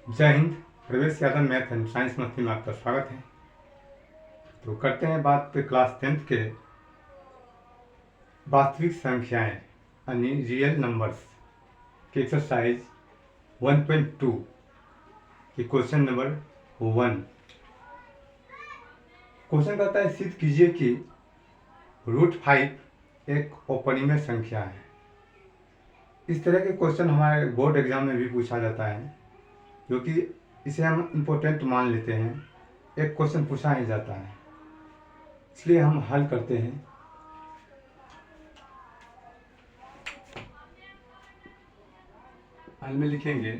जय हिंद। प्रवेश Yadav math and science मस्ती में आपका स्वागत है। तो करते हैं बात क्लास 10th के वास्तविक संख्याएं यानी रियल नंबर्स के एक्सरसाइज 1.2 के क्वेश्चन नंबर 1। क्वेश्चन कहता है सिद्ध कीजिए कि √5 एक अपरिमेय संख्या है। इस तरह के क्वेश्चन हमारे बोर्ड एग्जाम में भी पूछा जाता है, क्योंकि इसे हम इम्पोर्टेंट मान लेते हैं। एक क्वेश्चन पूछा ही जाता है, इसलिए हम हल करते हैं। हल में लिखेंगे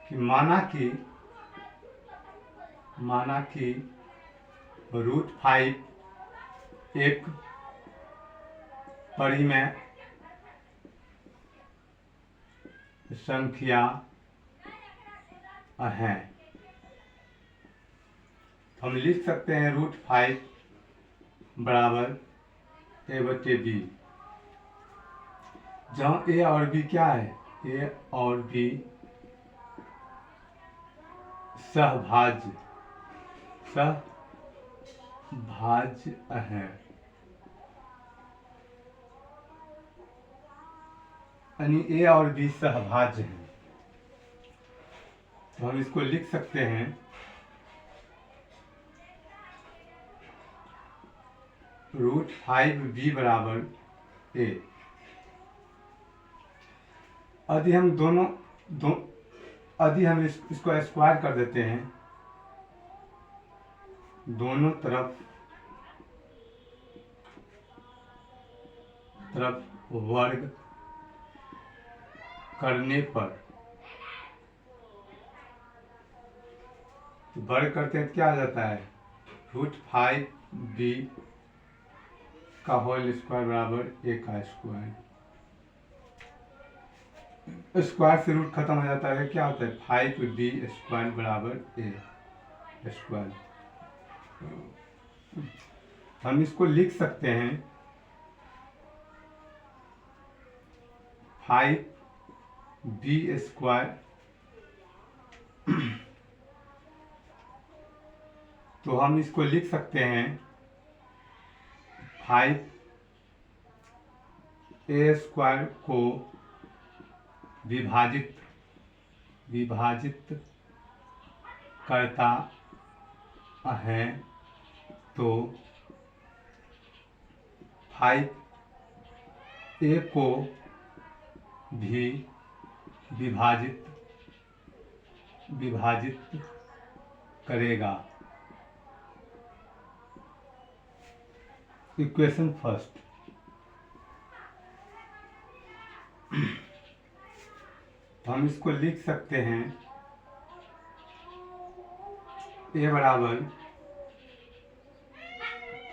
कि माना कि √5 एक परिमेय संख्या है। हम लिख सकते हैं √5 बराबर a/b, जहाँ a और b क्या है? a और b सहभाज्य है, यानी a और b सहभाज्य हैं। तो हम इसको लिख सकते हैं √5b बराबर a। यदि हम यदि हम इसको स्क्वायर कर देते हैं, दोनों तरफ वर्ग करने पर, वर्ग करते हैं तो क्या आ जाता है? √5b का होल स्क्वायर बराबर a का स्क्वायर। स्क्वायर से रूट खत्म हो जाता है, क्या होता है? 5b स्क्वायर बराबर a स्क्वायर। हम इसको लिख सकते हैं 5b स्क्वायर तो हम इसको लिख सकते हैं 5a स्क्वायर को विभाजित करता है, तो 5a को भी विभाजित करेगा। Equation first. तो हम इसको लिख सकते हैं a बराबर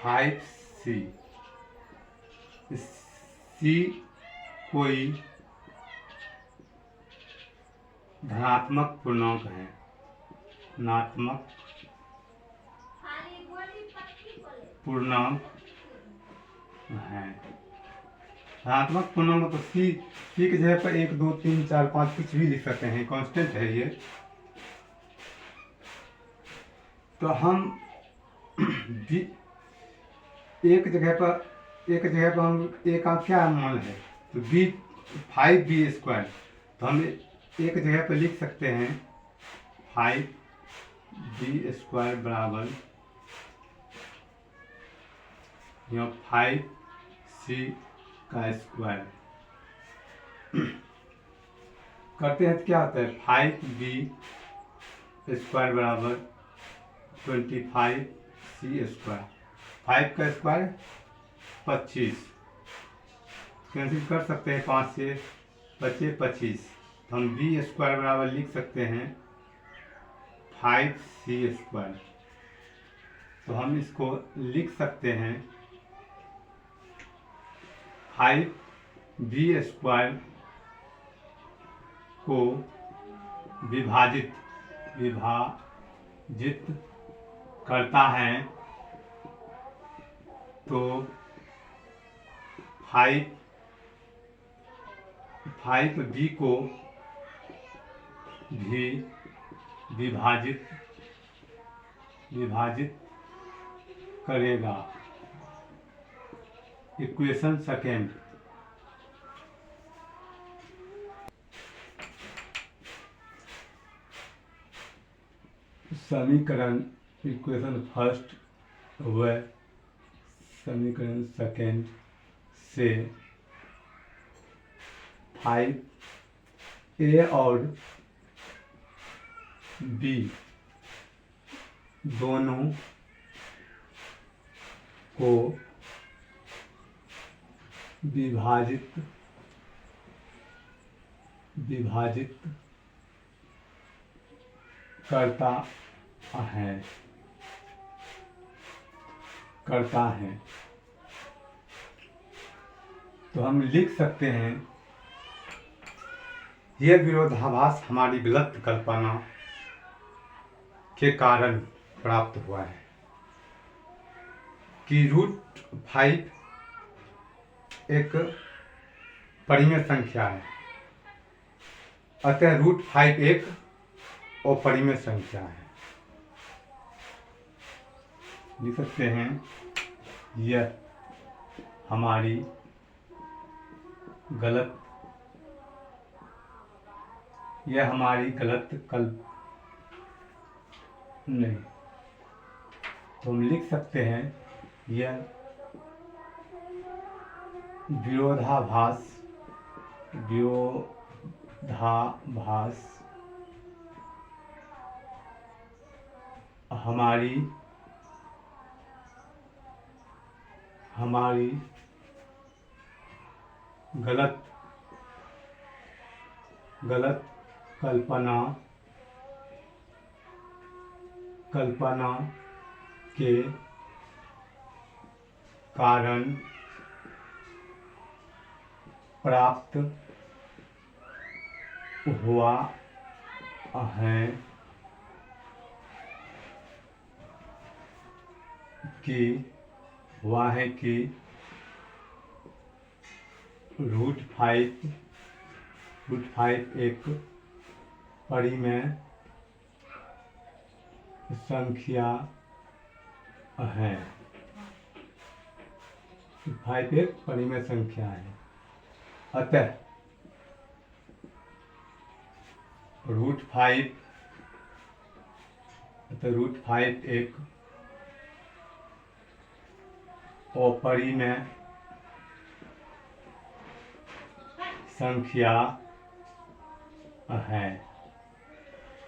5c। c कोई धनात्मक पूर्णांक है, धनात्मक पूर्णांक है। धनात्मक पूर्णांक तो c की जगह पर 1 2 3 4 5 कुछ भी लिख सकते हैं, कांस्टेंट है ये। तो हम एक जगह पर हम a का क्या मान है? तो 5b स्क्वायर। तो हम एक जगह पर लिख सकते हैं 5b स्क्वायर बराबर 5c का स्क्वायर। करते हैं तो क्या होता है? 5b स्क्वायर बराबर 25c स्क्वायर। 5 का स्क्वायर 25, कैंसिल कर सकते हैं, 5 से 25। तो हम b स्क्वायर बराबर लिख सकते हैं 5c स्क्वायर। तो हम इसको लिख सकते हैं 5b स्क्वायर को विभाजित करता है, तो 5b को भी विभाजित करेगा। इक्वेशन सेकेंड, समीकरण इक्वेशन फर्स्ट व समीकरण सेकेंड से 5a और b दोनों को विभाजित करता है। तो हम लिख सकते हैं यह विरोधाभास हमारी गलत कल्पना के कारण प्राप्त हुआ है कि √5 एक परिमेय संख्या है, अतः √5 एक अपरिमेय संख्या है। लिख सकते हैं यह हमारी गलत नहीं, तो हम लिख सकते हैं यह विरोधाभास हमारी गलत कल्पना के कारण प्राप्त हुआ है कि √5 एक परिमेय संख्या है। 5 एक परिमेय संख्या है, अतः √5 एक अपरिमेय संख्या है।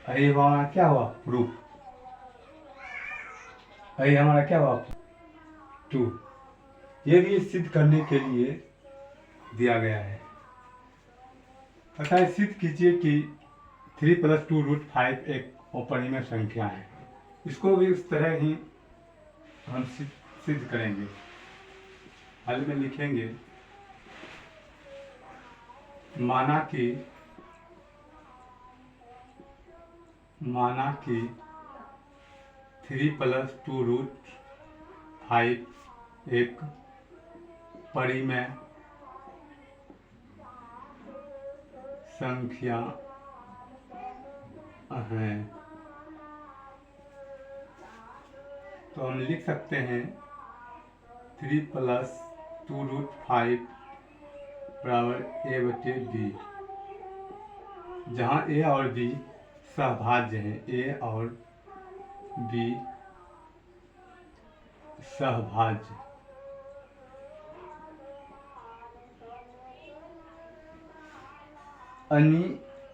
यही हमारा क्या हुआ प्रूफ, यही हमारा क्या हुआ 2। ये भी सिद्ध करने के लिए दिया गया है। अतः सिद्ध कीजिए कि 3 + 2 √5 एक अपरिमेय संख्या है। इसको भी उस तरह ही हम सिद्ध करेंगे। हल में लिखेंगे माना कि 3 + 2 √5 एक परिमेय संख्या है। तो हम लिख सकते हैं 3 + 2 √5 = a/b, जहाँ a और b सहभाज्य हैं। a और b सहभाज्य।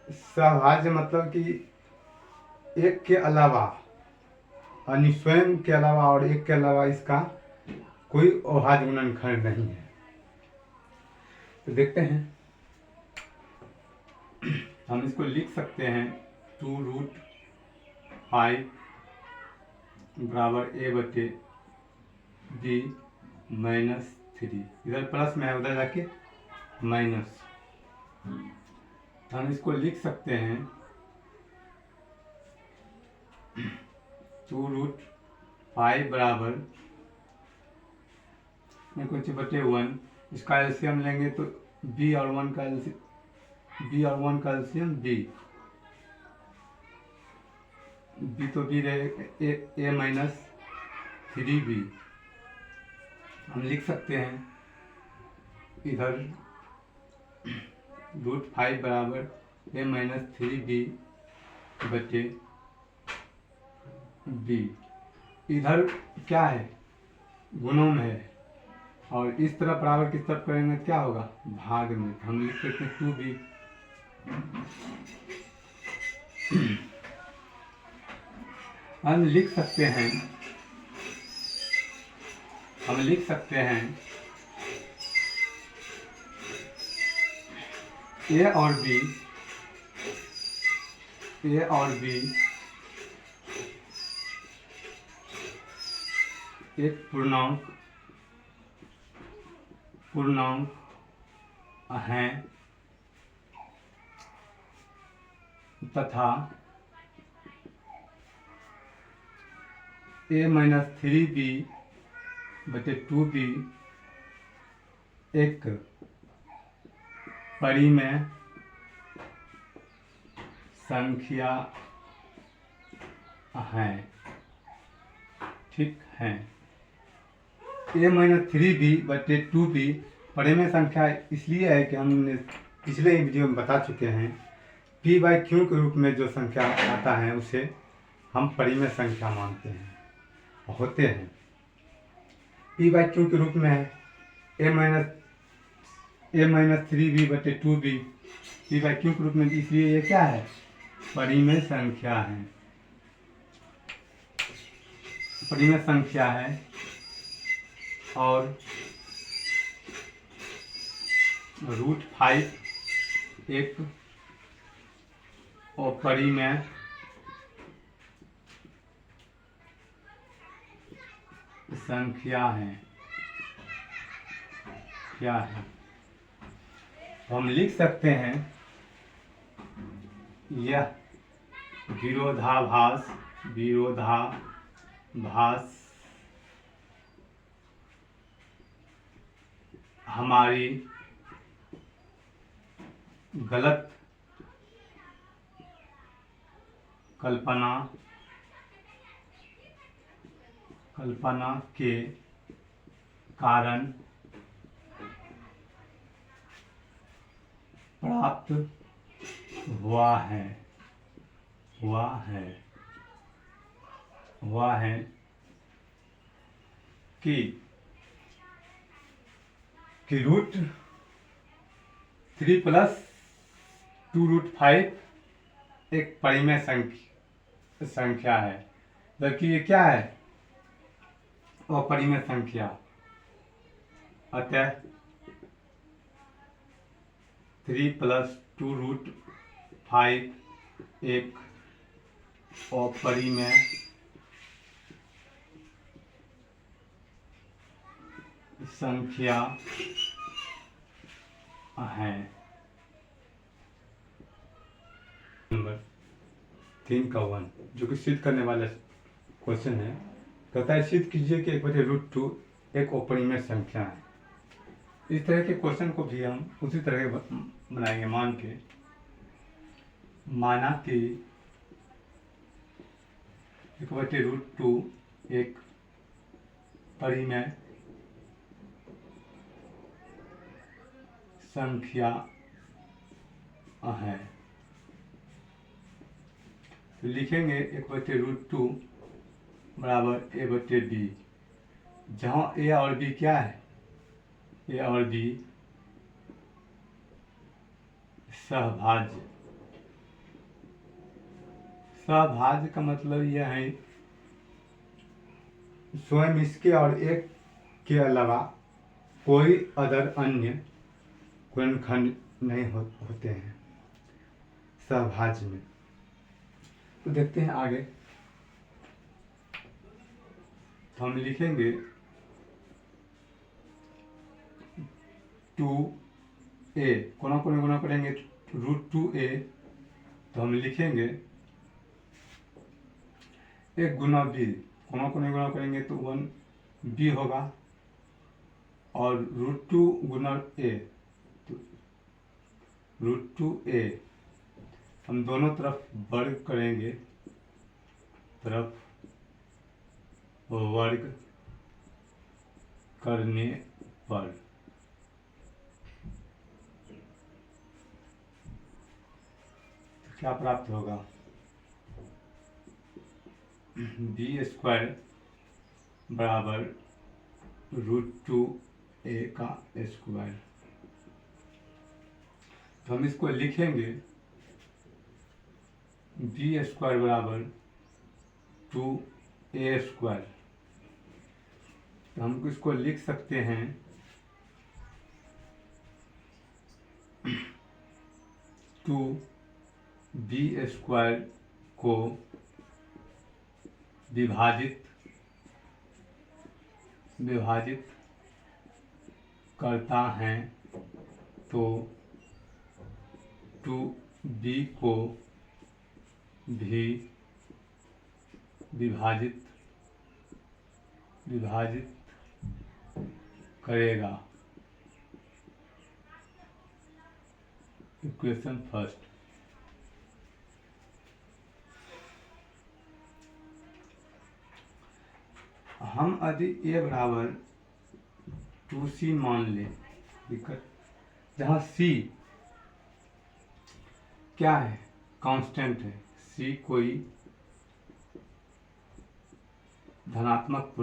सहभाज्य मतलब कि एक के अलावा स्वयं के अलावा और एक के अलावा इसका कोई अभाज्य गुणनखंड नहीं है। तो देखते हैं, हम इसको लिख सकते हैं 2 √5 = a/b - 3। इधर प्लस में है, उधर जाके माइनस। हम इसको लिख सकते हैं 2 √5 = 1। इसका एलसीएम लेंगे तो b और 1 का एलसीएम b, बी तो बी रहे ए माइनस 3b। हम लिख सकते हैं इधर √5 बराबर ए माइनस 3b बटे b। इधर क्या है, गुणों में है, और इस तरफ बराबर किस तरफ करेंगे क्या होगा, भाग में। हम लिख सकते हैं 2b। हम लिख सकते हैं ए और बी एक पूर्णांक हैं तथा ए माइनस 3b बटे 2b एक परिमेय संख्या हैं। ठीक है, ए माइनस 3b बटे 2b परिमेय संख्या इसलिए है कि हमने पिछले ही वीडियो में बता चुके हैं, p बाई क्यू के रूप में जो संख्या आता है उसे हम परिमेय संख्या मानते हैं, होते हैं। p बाई क्यू के रूप में है ए माइनस 3b बटे 2b, p बाई क्यू के रूप में, इसलिए ये क्या है, परिमेय संख्या है, परिमेय संख्या है। और √5 एक अपरिमेय संख्या है। क्या है, तो हम लिख सकते हैं यह विरोधाभास हमारी गलत कल्पना के कारण प्राप्त हुआ है कि √3 प्लस 2√5 एक परिमेय संख्या है, जबकि ये क्या है, अपरिमेय संख्या। अतः 3 प्लस 2√5 एक अपरिमेय संख्या है। नंबर 3 का 1 जो कि सिद्ध करने वाला क्वेश्चन है, कहता है सिद्ध कीजिए कि 1/√2 एक अपरिमेय संख्या है। इस तरह के क्वेश्चन को भी हम उसी तरह बनाएंगे। माना कि 1/√2 एक परिमेय संख्या है, तो लिखेंगे 1/√2 बराबर a/b, जहाँ a और b क्या है, a और b सहभाज्य का मतलब यह है स्वयं इसके और एक के अलावा कोई अन्य गुणनखंड नहीं होते हैं सहभाज्य में। तो देखते हैं आगे, तो हम लिखेंगे 2a कोना कोने गुना करेंगे √2a, तो हम लिखेंगे 1 गुना b, कोना कोने गुना करेंगे तो 1b होगा, और √2 गुना a, तो √2a हम दोनों तरफ वर्ग करेंगे तरफ वर्ग करने पर तो क्या प्राप्त होगा? b² बराबर √2a का स्क्वायर। तो हम इसको लिखेंगे b² बराबर 2a²। तो हम इसको लिख सकते हैं 2b² को विभाजित करता है तो 2b को भी विभाजित करेगा। Equation first. हम यदि a बराबर 2c मान लें, दिक्कत जहाँ c क्या है? कांस्टेंट है। c कोई धनात्मक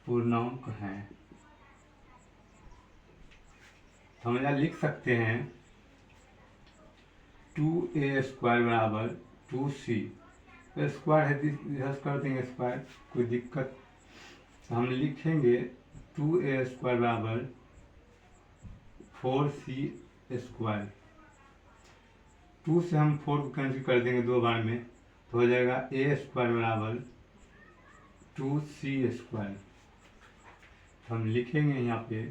पूर्णांक है। हम यहाँ लिख सकते हैं 2a² बराबर 2c। स्क्वायर है, इधर कर देंगे स्क्वायर, कोई दिक्कत। तो हम लिखेंगे 2a² बराबर 4c²। 2 से हम 4 को कैंसिल कर देंगे 2 बार में, तो हो जाएगा a² बराबर 2c²। हम लिखेंगे यहाँ पे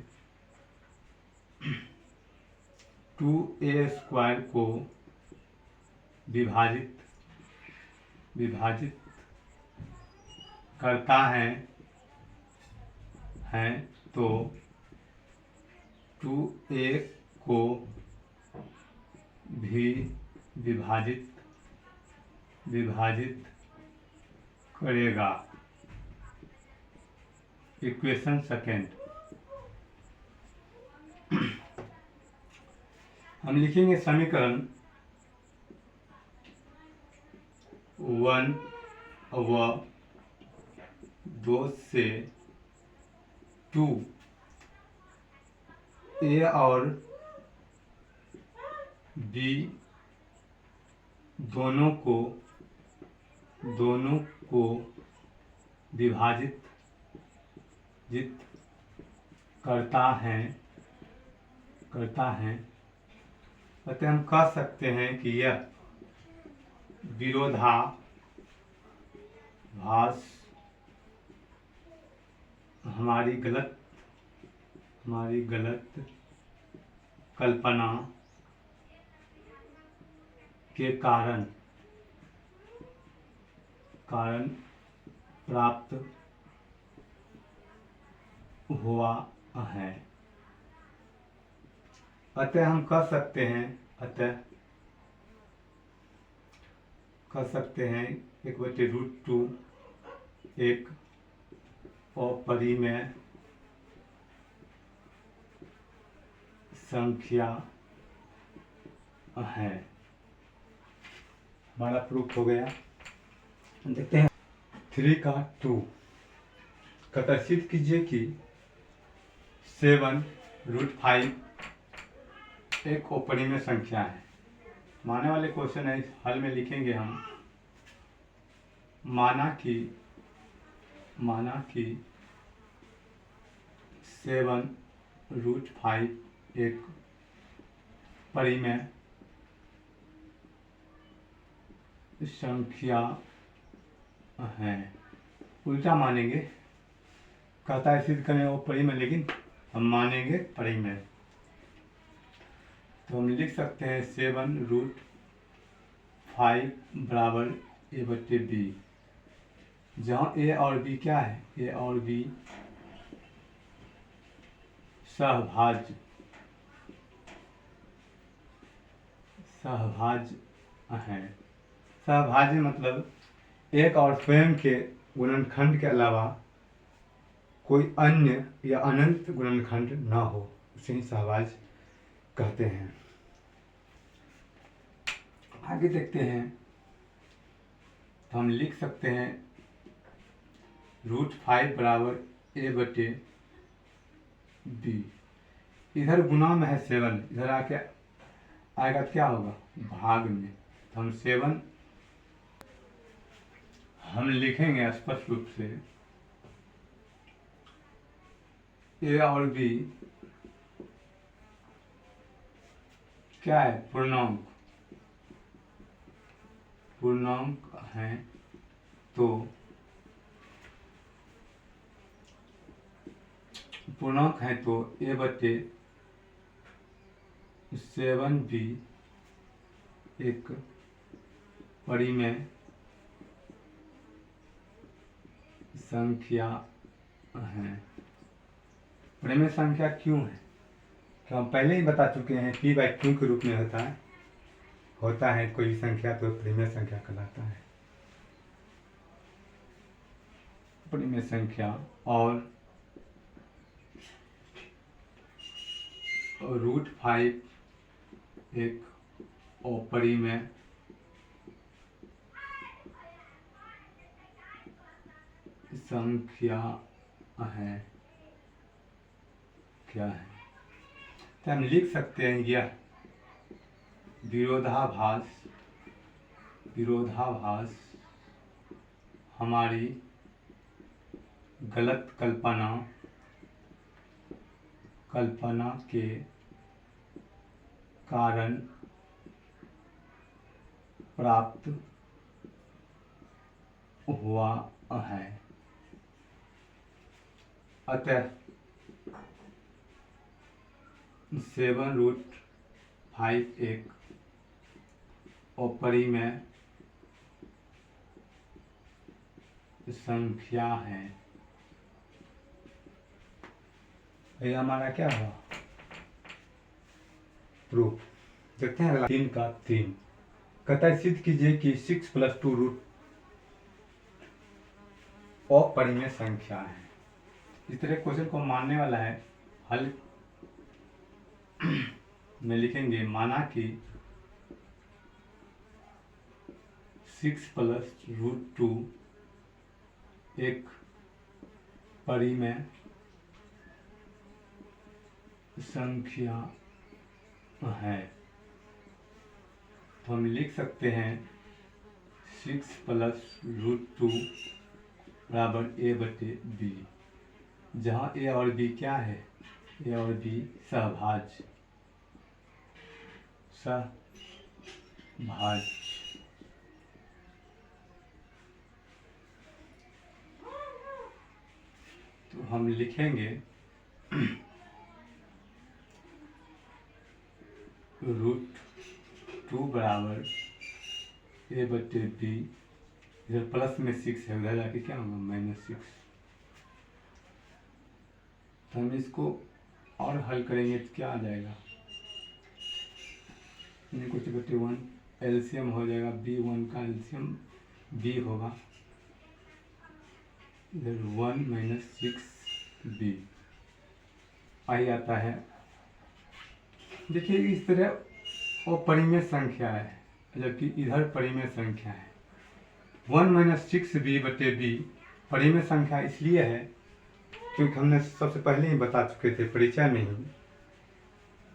2a² को विभाजित करता है तो 2a को भी विभाजित करेगा। Equation second. हम लिखेंगे समीकरण 1 व 2 से 2a और b दोनों को विभाजित करता है। अतः हम कह सकते हैं कि यह विरोधाभास हमारी गलत कल्पना के कारण प्राप्त हुआ है। अतः हम कह सकते हैं 1/√2 एक अपरिमेय संख्या है। हमारा प्रूफ हो गया। देखते हैं 3 का 2। कथासित कीजिए कि 7√5 एक अपरिमेय संख्या है। माने वाले क्वेश्चन है, हल में लिखेंगे हम। माना कि 7√5 एक परिमेय संख्या है। उल्टा मानेंगे, कहता है सिद्ध करें वो परिमेय, लेकिन हम मानेंगे परिमेय। तो हम लिख सकते हैं 7√5 बराबर a/b, जहाँ a और b क्या है? a और b सहभाज्य है। सहभाज्य मतलब एक और स्वयं के गुणनखंड के अलावा कोई अन्य या अनंत गुणनखंड न हो, उसे ही सहभाज्य कहते हैं। आगे देखते हैं, तो हम लिख सकते हैं √5 बराबर a/b। इधर गुना में है 7, इधर आके आएगा क्या होगा, भाग में। तो हम 7 हम लिखेंगे स्पष्ट रूप से, a और b क्या है, पूर्णांक हैं, तो पूर्णांक है तो a/7b एक परिमेय संख्या है। परिमेय संख्या क्यों है, तो हम पहले ही बता चुके हैं, p/q के रूप में होता है कोई भी संख्या तो परिमेय संख्या कहलाता है। परिमेय संख्या और √5 एक अपरिमेय संख्या है। क्या है, तो हम लिख सकते हैं यह विरोधाभास हमारी गलत कल्पना के कारण प्राप्त हुआ है। अतः 7√5 एक अपरिमेय संख्या है। ये हमारा क्या हुआ, प्रूफ। देखते हैं अगला 3 का 3 कहता है, सिद्ध कीजिए कि 6 + 2 अपरिमेय संख्या है। इस तरह क्वेश्चन को मानने वाला है, हल में लिखेंगे, माना कि 6 + √2 एक परिमेय संख्या है। तो हम लिख सकते हैं 6 + √2 बराबर a/b, जहाँ a और b क्या है, a और b सहभाज्य तो हम लिखेंगे √2 बराबर a/b, इधर प्लस में 6 है, उधर जाके क्या होगा, -6। तो हम इसको और हल करेंगे तो क्या आ जाएगा, कुछ बटे 1 एलसीएम हो जाएगा, b1 का एलसीएम b होगा, इधर 1 - 6b आई आता है। देखिए इस तरह वो परिमेय संख्या है, जबकि इधर परिमेय संख्या है। 1 - 6b/b परिमेय संख्या इसलिए है क्योंकि हमने सबसे पहले ही बता चुके थे परिचय में ही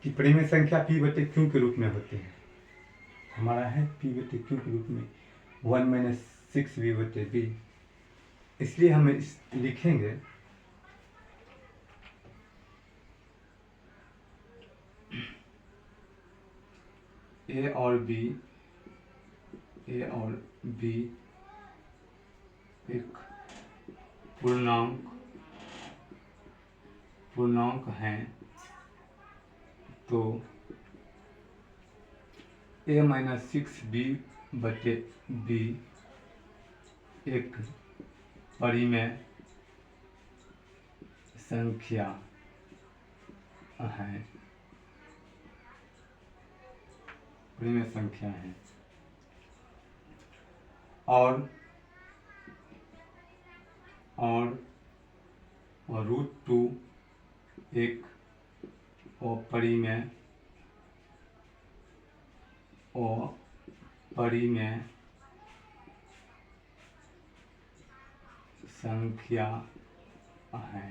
कि परिमेय संख्या p/q के रूप में होती है। हमारा है p/q के रूप में 1 - 6b/b, इसलिए हम लिखेंगे a और b एक पूर्णांक हैं, तो a - 6b/b एक परिमेय संख्या है, परिमेय संख्या है। और √2 एक अपरिमेय संख्या है।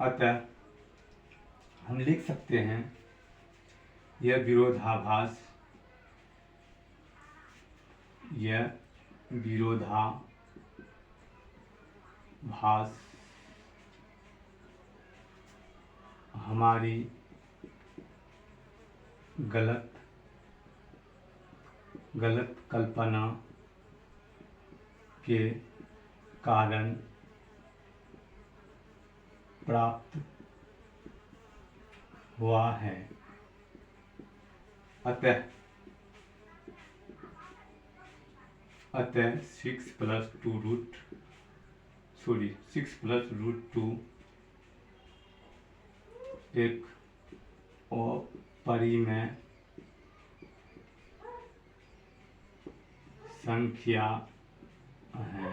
अतः हम लिख सकते हैं यह विरोधाभास हमारी गलत कल्पना के कारण प्राप्त हुआ है। अतः 6 + √2 एक अपरिमेय संख्या है।